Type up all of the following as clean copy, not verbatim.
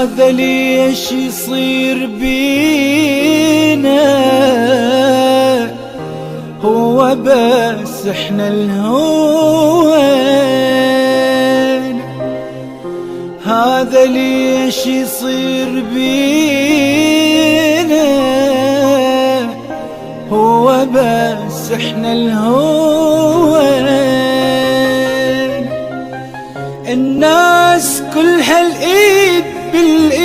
هذا ليش يصير بينا؟ هو بس احنا الهوين. هذا ليش يصير بينا؟ هو بس احنا الهوين. الناس كلها الايد بالايد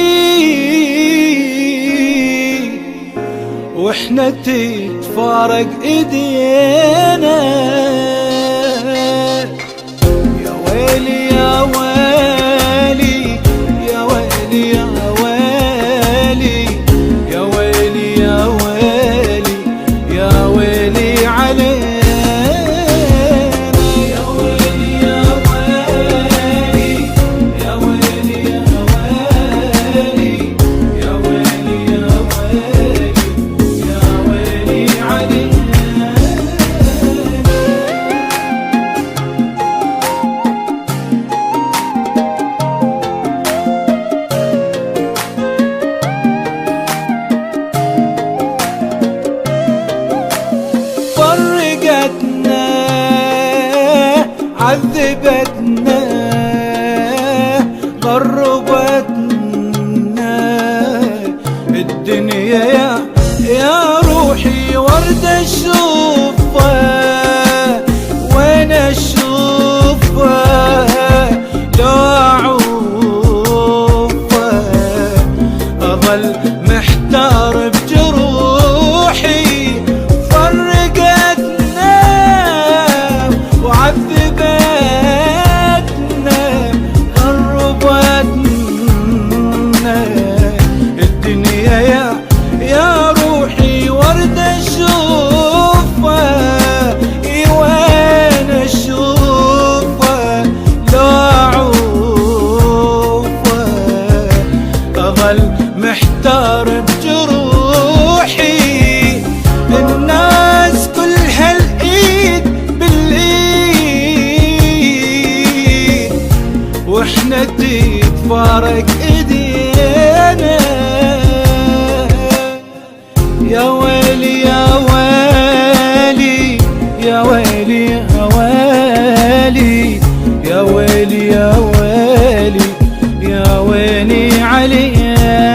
واحنا تتفارق ايدينا. يا ويلي يا ويلي يا ويلي يا ويلي يا ويلي يا ويلي يا ويلي علينا. عذبتنا غربتنا الدنيا يا روحي ورد اشوفها وين اشوفها لو اعوفها اظل محتار بجروحي. فرقتنا وعذبتنا محتار بجروحي. الناس كلها الايد بالايد واحنا تتفارق ايدينا. يا ويلي يا ويلي يا ويلي يا ويلي يا ويلي يا ويلي يا ويلي علينا.